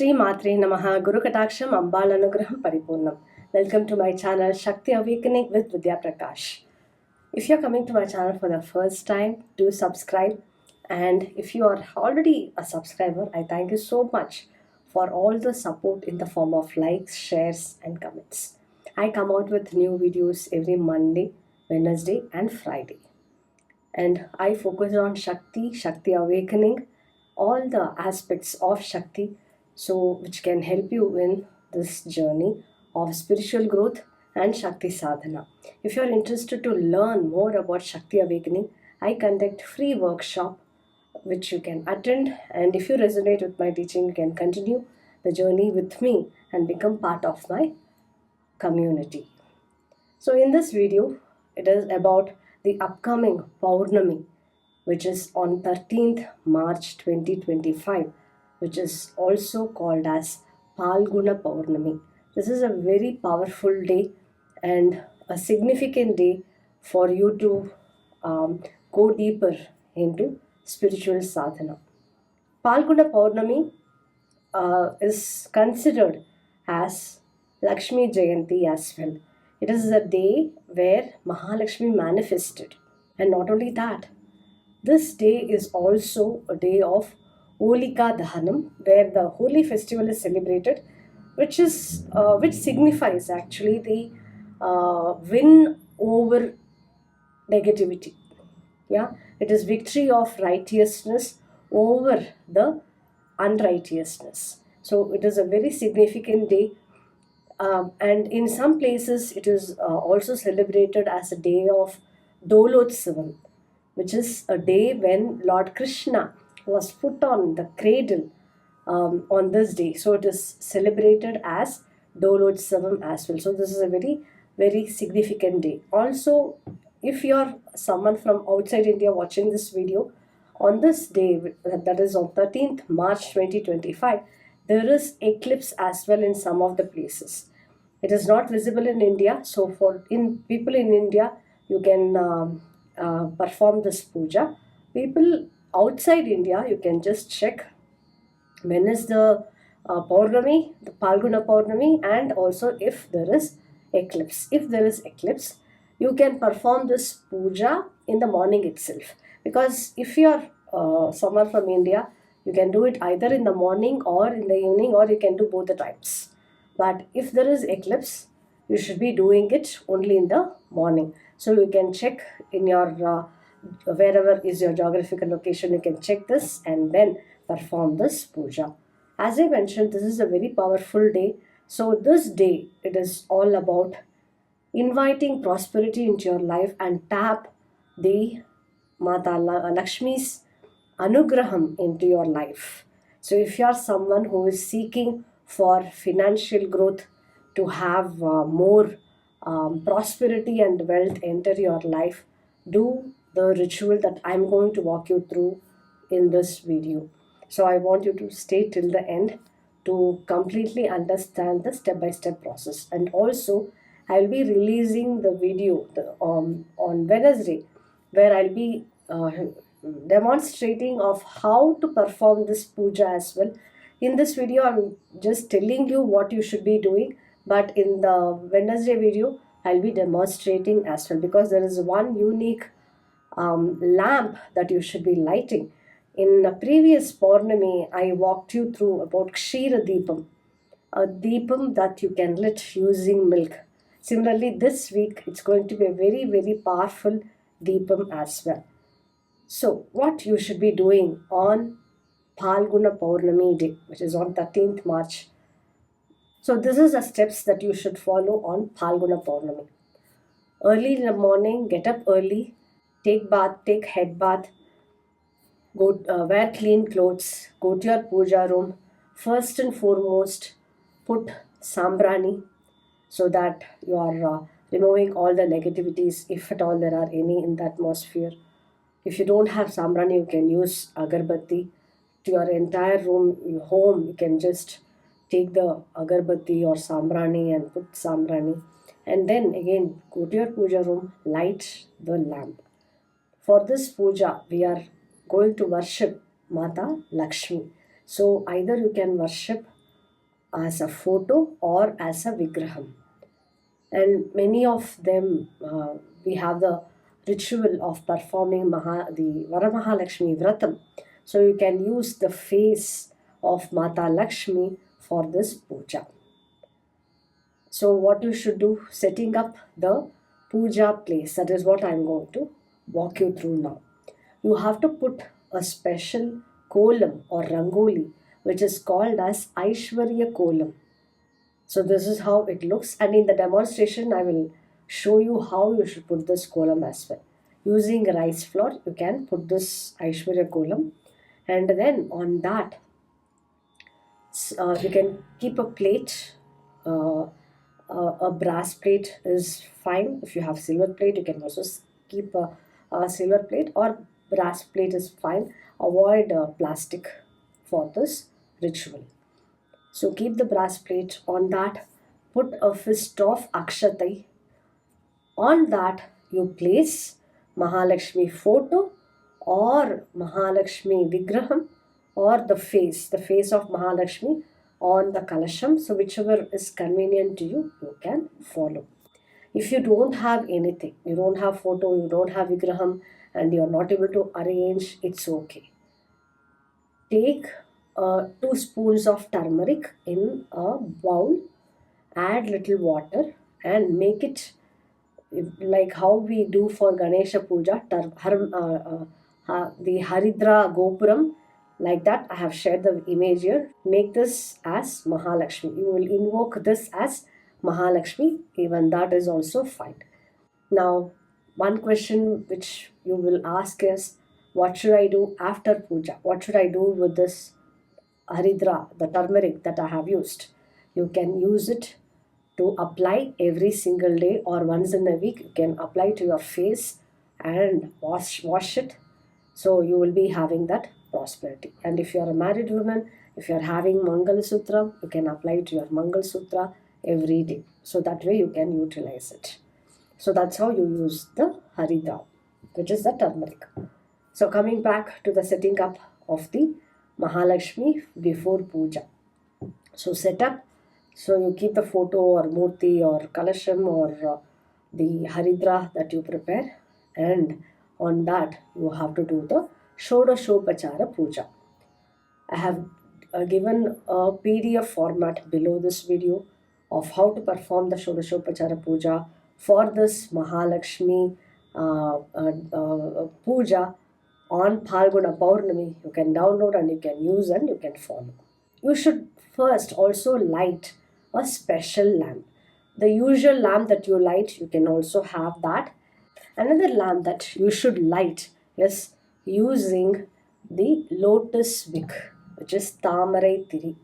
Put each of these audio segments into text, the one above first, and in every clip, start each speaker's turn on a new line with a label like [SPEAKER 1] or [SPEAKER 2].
[SPEAKER 1] Shri Matre Namaha Guru Kataksham Ambal Anugraham Paripurnam. Welcome to my channel Shakti Awakening with Vidya Prakash. If you're coming to my channel for the first time, do subscribe. And if you are already a subscriber, I thank you so much for all the support in the form of likes, shares, and comments. I come out with new videos every Monday, Wednesday, and Friday. And I focus on Shakti Awakening, all the aspects of Shakti, so which can help you in this journey of spiritual growth and Shakti sadhana. If you are interested to learn more about Shakti Awakening, I conduct free workshop which you can attend, and if you resonate with my teaching, you can continue the journey with me and become part of my community. So in this video, it is about the upcoming Paurnami, which is on 13th March 2025, which is also called as Palguna Paurnami. This is a very powerful day and a significant day for you to go deeper into spiritual sadhana. Palguna Paurnami is considered as Lakshmi Jayanti as well. It is a day where Mahalakshmi manifested. And not only that, this day is also a day of Holika Dahanam, where the holy festival is celebrated, which signifies actually the win over negativity. Yeah, it is victory of righteousness over the unrighteousness. So it is a very significant day, and in some places it is also celebrated as a day of Dolotsavam, which is a day when Lord Krishna was put on the cradle on this day. So it is celebrated as Dolotsavam as well. So this is a very, very significant day. Also, if you are someone from outside India watching this video, on this day, that is on 13th March 2025, there is eclipse as well in some of the places. It is not visible in India, so for people in India, you can perform this puja. People outside India, you can just check when is the Paurnami, the Palguna Paurnami, and also if there is eclipse. If there is eclipse, you can perform this puja in the morning itself. Because if you are someone from India, you can do it either in the morning or in the evening, or you can do both the times. But if there is eclipse, you should be doing it only in the morning. So you can check in your wherever is your geographical location, you can check this and then perform this puja. As I mentioned, this is a very powerful day. So this day, it is all about inviting prosperity into your life and tap the Mata Lakshmi's anugraham into your life. So if you are someone who is seeking for financial growth, to have more prosperity and wealth enter your life, do the ritual that I'm going to walk you through in this video. So I want you to stay till the end to completely understand the step-by-step process. And also, I'll be releasing the video on Wednesday, where I'll be demonstrating of how to perform this puja as well. In this video, I'm just telling you what you should be doing, but in the Wednesday video, I'll be demonstrating as well, because there is one unique lamp that you should be lighting. In a previous Paurnami, I walked you through about Kshira Deepam, a Deepam that you can lit using milk. Similarly, this week, it's going to be a very, very powerful Deepam as well. So, what you should be doing on Phalguna Paurnami day, which is on 13th March. So, this is the steps that you should follow on Phalguna Paurnami. Early in the morning, get up early, take bath, take head bath, go wear clean clothes, go to your puja room. First and foremost, put sambrani so that you are removing all the negativities, if at all there are any in the atmosphere. If you don't have sambrani, you can use agarbatti. To your entire room, your home, you can just take the agarbatti or sambrani and put sambrani. And then again, go to your puja room, light the lamp. For this puja, we are going to worship Mata Lakshmi. So either you can worship as a photo or as a vigraham. And many of them, we have the ritual of performing the Varamahalakshmi Vratam. So you can use the face of Mata Lakshmi for this puja. So what you should do, setting up the puja place, that is what I am going to walk you through now. You have to put a special kolam or rangoli, which is called as Aishwarya kolam. So this is how it looks, and in the demonstration I will show you how you should put this kolam as well. Using rice flour, you can put this Aishwarya kolam, and then on that you can keep a plate. A brass plate is fine. If you have silver plate, you can also keep a silver plate, or brass plate is fine. Avoid plastic for this ritual. So keep the brass plate. On that, put a fist of akshatai. On that, you place Mahalakshmi photo or Mahalakshmi vigraham, or the face of Mahalakshmi on the kalasham. So whichever is convenient to you, you can follow. If you don't have anything, you don't have photo, you don't have vigraham, and you're not able to arrange, it's okay. Take 2 spoons of turmeric in a bowl, add little water, and make it like how we do for Ganesha Puja, the Haridra Gopuram, like that. I have shared the image here. Make this as Mahalakshmi. You will invoke this as Mahalakshmi, even that is also fine. Now, one question which you will ask is, what should I do after puja? What should I do with this Haridra, the turmeric that I have used? You can use it to apply every single day, or once in a week. You can apply to your face and wash it. So you will be having that prosperity. And if you are a married woman, if you are having Mangal Sutra, you can apply to your Mangal Sutra every day. So that way you can utilize it. So that's how you use the Haridra, which is the turmeric. So coming back to the setting up of the Mahalakshmi before puja. So set up. So you keep the photo or murti or kalasham or the Haridra that you prepare, and on that you have to do the Shodashopachara puja. I have given a PDF format below this video of how to perform the Shodashopachara puja for this Mahalakshmi puja on Phalguna Paurnami. You can download and you can use and you can follow. You should first also light a special lamp. The usual lamp that you light, you can also have that. Another lamp that you should light is using the lotus wick, which is Tamarai Tiri.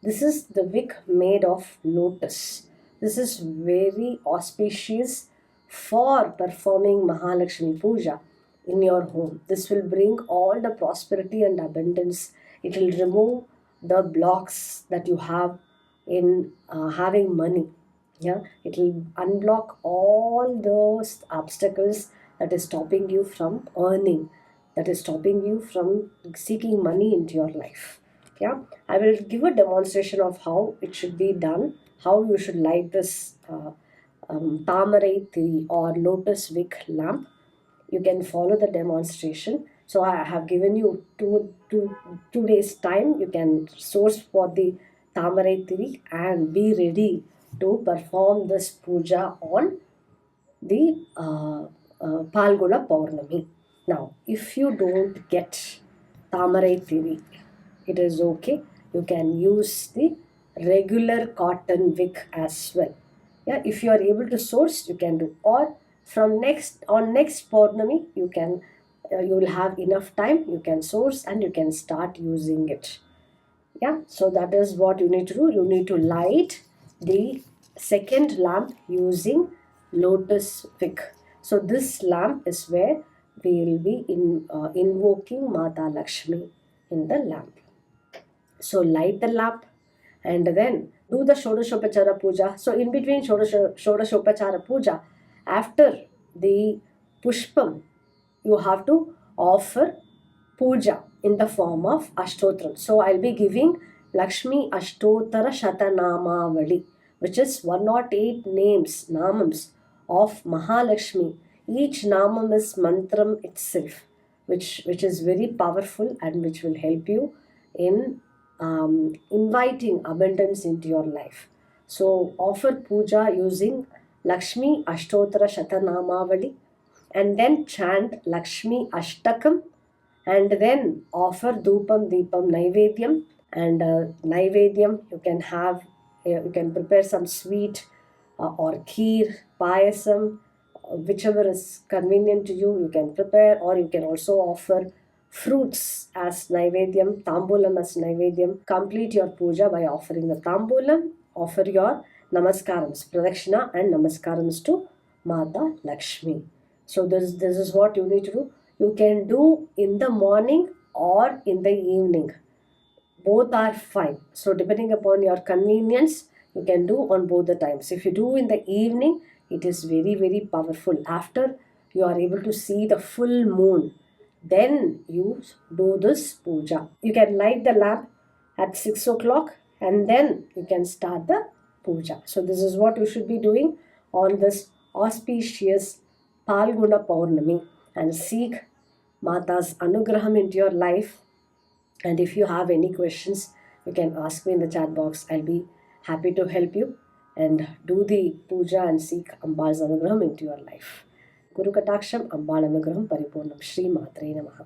[SPEAKER 1] This is the wick made of lotus. This is very auspicious for performing Mahalakshmi Puja in your home. This will bring all the prosperity and abundance. It will remove the blocks that you have in having money. Yeah, it will unblock all those obstacles that is stopping you from earning, that is stopping you from seeking money into your life. Yeah, I will give a demonstration of how it should be done, how you should light this Tamarai Tiri or lotus wick lamp. You can follow the demonstration. So I have given you two days time. You can source for the Tamarai Tiri and be ready to perform this puja on the Phalguna Paurnami. Now, if you don't get Tamarai Tiri, it is okay. You can use the regular cotton wick as well. Yeah, if you are able to source, you can do. Or from next Paurnami, you will have enough time. You can source and you can start using it. Yeah, so that is what you need to do. You need to light the second lamp using lotus wick. So this lamp is where we will be invoking Mata Lakshmi in the lamp. So light the lamp and then do the Shodashopachara puja. So in between Shodashopachara puja, after the pushpam, you have to offer puja in the form of Ashtotram. So I'll be giving Lakshmi Ashtotara Shatanamavali, which is 108 names, namams of Mahalakshmi. Each namam is mantram itself, which is very powerful and which will help you in inviting abundance into your life. So offer puja using Lakshmi Ashtotara Shatanamavali and then chant Lakshmi Ashtakam and then offer Dupam Deepam Naivedyam. And Naivedyam, you can prepare some sweet or kheer, payasam, whichever is convenient to you, you can prepare, or you can also offer fruits as Naivedyam, Tambulam as Naivedyam. Complete your puja by offering the Tambulam, offer your Namaskarams, Pradakshina and Namaskarams to Mata Lakshmi. So this is what you need to do. You can do in the morning or in the evening. Both are fine. So depending upon your convenience, you can do on both the times. If you do in the evening, it is very, very powerful. After you are able to see the full moon, then you do this puja. You can light the lamp at 6 o'clock and then you can start the puja. So this is what you should be doing on this auspicious Palguna Paurnami, and seek Mata's Anugraham into your life. And if you have any questions, you can ask me in the chat box. I'll be happy to help you and do the puja and seek Ambal's Anugraham into your life. Guru Kataksham Ambal Anugraham Paripurnam. Shri Matre Namaha.